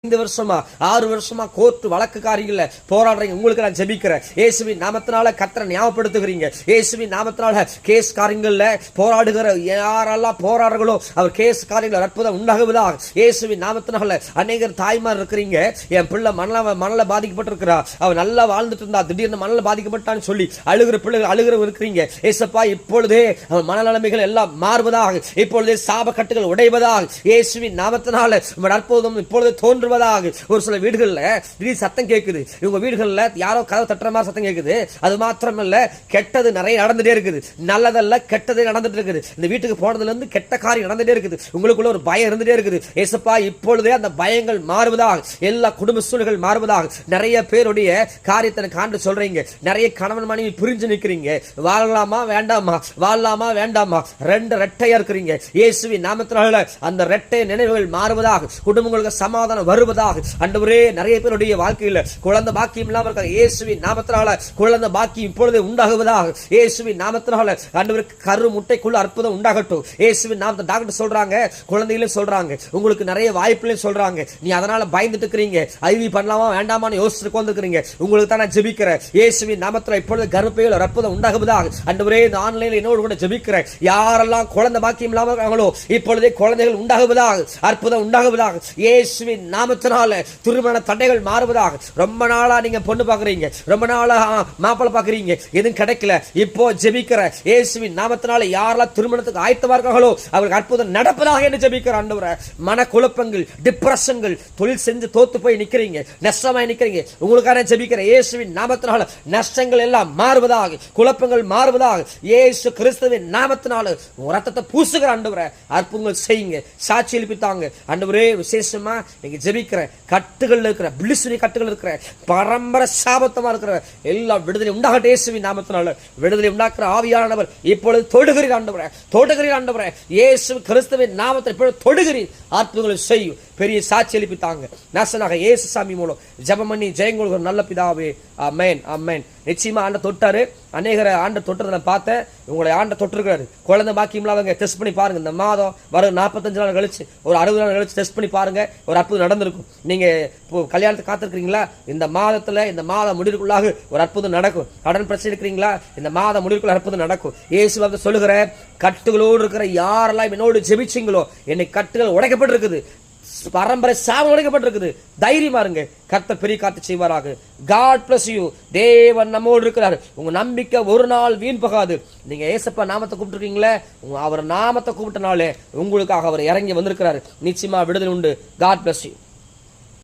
5 வருஷமா 6 வருஷமா கோர்ட் வழக்கு காரியங்கள்ல போராடுறீங்க, உங்களுக்கு நான் ஜெபிக்கிறேன். இயேசுவின் நாமத்தினால கர்த்தரை ஞாபகப்படுத்துகிறீங்க. இயேசுவின் நாமத்தினால கேஸ் காரியங்கள்ல போராடுகிற யாரெல்லாம் போராடுகளோ அவர் கேஸ் காரியங்கள் அற்புதம் உண்டாகுவதாக இயேசுவின் நாமத்தினால. அநேகர் தாய்மார் இருக்கிறீங்க, என் பிள்ளை மணல பாதிக்கப்பட்டிருக்கிறா, அவன் நல்லா வாழ்ந்துட்டு இருந்தா திடீர்னு மணல பாதிக்கப்பட்டான்னு சொல்லி அழுகிற பிள்ளைகள் அழுகிற இருக்கிறீங்க. ஏசப்பா இப்பொழுதே அவன் மனநிலைமைகள் எல்லாம் மாறுவதாக, இப்பொழுதே சாப கட்டுகள் உடைவதாக இயேசுவின் நாமத்தினால. அற்புதம் இப்பொழுது தோன்றுவதாக. ஒரு சில வீடுகள்ல திடீர் சத்தம் கேட்குது, இவங்க வீடுகள்ல யாரோ கதவு தட்டுற மாதிரி சத்தம் கேட்குது. அது மாத்திரமல்ல, கெட்டது நிறைய நடந்துட்டே இருக்குது, நல்லதல்ல கெட்டதே நடந்துட்டு இருக்குது. இந்த வீட்டுக்கு போனதுல இருந்து கெட்ட காரியம் நடந்துட்டே இருக்குது, உங்களுக்குள்ள ஒரு பயம் இருந்துட்டே இருக்குது. ஏசப்பா இப்பொழுதே அந்த பயங்கள் மாறுவதாக, எல்லா குடும்ப சூழல்கள் மாறுவதாக. நிறைய பேருடைய காரியத்தை காண்டு சொல்றீங்க, நிறைய கணவன் மனைவி பிரிஞ்சு நிற்கிறீங்க, வாழலாமா வேண்டாமா, வாழலாமா வேண்டாமா, ரெண்டு ரெட்டையா இருக்கிறீங்க. இயேசுவின் நாமத்தினால அந்த ரெட்டை நினைவுகள் மாறுவதாக, குடும்பங்களுக்கு சமாதானம் வருவதாக. ஆண்டவரே, நிறைய பேருடைய வாழ்க்கையில் குழந்தை பாக்கியம் இல்லாம இருக்காங்க, இயேசுவின் நாமத்தினால குழந்தை பாக்கியம் இப்பொழுது உண்டாகுவதாக. இயேசுவின் நாமத்தினால ஆண்டவருக்கு கரு முட்டைக்குள்ள அற்புதம் உண்டாகட்டும். இயேசுவின் நாமத்தில் டாக்டர் சொல்றாங்க, குழந்தைகளும் சொல்றாங்க, உங்களுக்கு நிறைய வாய்ப்புலையும் சொல்றாங்க. நீ அதனால பயந்துட்டு இருக்கிறீங்க, ஐவி பண்ணலாமா வேண்டாமான்னு யோசிச்சு கொண்டிருக்கிறீங்க. உங்களுக்கு தான் நான் ஜெபிக்கிறேன். இயேசுவின் நாமத்தில் இப்பொழுது கர்ப்பையில் அற்புதம் உண்டாகுவதாக. ஆண்டவரே, இந்த ஆன்லைன்ல என்னோடு கூட ஜெபிக்கிறேன். யாரெல்லாம் குழந்தை பாக்கியம் இல்லாம இருக்காங்களோ இப்பொழுதே குழந்தைகள் உண்டாகுவதாக, அற்புதம் உண்டாகுவதாக. இயேசுவின் நாமத்தினால திருமண தடைகள் மாறுவதாக. ரொம்ப நாளா நீங்க பொண்ணு பாக்குறீங்க, ரொம்ப நாளா மாப்பிள்ளை பாக்குறீங்க, எதுவும் கிடைக்கல. இப்போ ஜெபிக்கிற இயேசுவின் நாமத்தினால யாரெல்லாம் திருமணத்துக்கு ஆயத்தமா இருக்காங்களோ அவங்களுக்கு அற்புதம் நடப்பதாக என்று ஜெபிக்கிற ஆண்டவரே. மன குழப்பங்கள், டிப்ரெஷன்கள், தொழில் செஞ்சு தோத்து போய் நிக்கிறீங்க, நஷ்டமாய் நிக்கிறீங்க, உங்களுக்கான ஜெபிக்கிற இயேசுவின் நாமத்தினால நஷ்டங்கள் எல்லாம் மாறுவதாக, குழப்பங்கள் மாறுவதாக. இயேசு கிறிஸ்துவின் நாமத்தினால ரத்தத்தை பூசுகிற ஆண்டவரே, அற்புதங்கள் செய்யுங்க, சாட்சி எழுப்பித்தாங்க ஆண்டவரே. விசேஷமா நீங்க ஜெபிக்கிற கட்டுகள் இருக்கிற பிளிசுனி கட்டுகள் இருக்கிற பரம்பரை சாபத்தமா இருக்கிற எல்லா விடுதலை உண்டாகட்டும். இயேசுவின் நாமத்தினால விடுதலை உண்டாக்குற ஆவியானவர் இப்பொழுது தொடுகிறீர் ஆண்டவரே, தொடுகிறீர் ஆண்டவரே. இயேசு கிறிஸ்துவின் நாமத்தை இப்பொழுது தொடுகிறீர், அற்புதங்களை செய்யும், பெரிய சாட்சி எழுப்பித்தாங்க. நாசனாக இயேசு சாமி மூலம் ஜெபம் பண்ணி ஜெயங்கொள்கிற நல்ல பிதாவே, ஆமென் ஆமென். நிச்சயமா ஆண்ட தொட்டாரு, அநேகரை ஆண்ட தொட்டதை பார்த்தேன், உங்களை ஆண்ட தொட்டிருக்கிறாரு. குழந்தை பாக்கியம் இல்லாதவங்க டெஸ்ட் பண்ணி பாருங்க. இந்த மாதம் வரும் 45 நாள் கழிச்சு, ஒரு 60 நாள் கழிச்சு டெஸ்ட் பண்ணி பாருங்க, ஒரு அற்புதம் நடந்திருக்கும். நீங்க இப்போ கல்யாணத்துக்கு காத்திருக்கிறீங்களா, இந்த மாதத்துல இந்த மாதம் முடிவுக்குள்ளாக ஒரு அற்புதம் நடக்கும். கடன் பிரச்சனை இருக்கிறீங்களா, இந்த மாதம் முடிவுக்குள்ள அற்புதம் நடக்கும். இயேசு சொல்லுகிற கட்டுகளோடு இருக்கிற யாரெல்லாம் என்னோடு ஜெபிச்சிங்களோ என்னை கட்டுகள் உடைக்கப்பட்டிருக்குது, பரம்பரை சாபம் உடைக்கப்பட்டிருக்குது, தைரியமா இருங்க, கர்த்தர் பெரிய காத்து செய்வாராக. God bless you. தேவன் நம்மோடு இருக்கிறார். உங்க நம்பிக்கை ஒரு நாள் வீண் போகாது. நீங்க ஏசப்பா நாமத்தை கூப்பிட்டுருக்கீங்களே, அவர் நாமத்தை கூப்பிட்டனாலே உங்களுக்காக அவர் இறங்கி வந்திருக்கிறார். நிச்சயமா விடுதலை உண்டு. God bless you.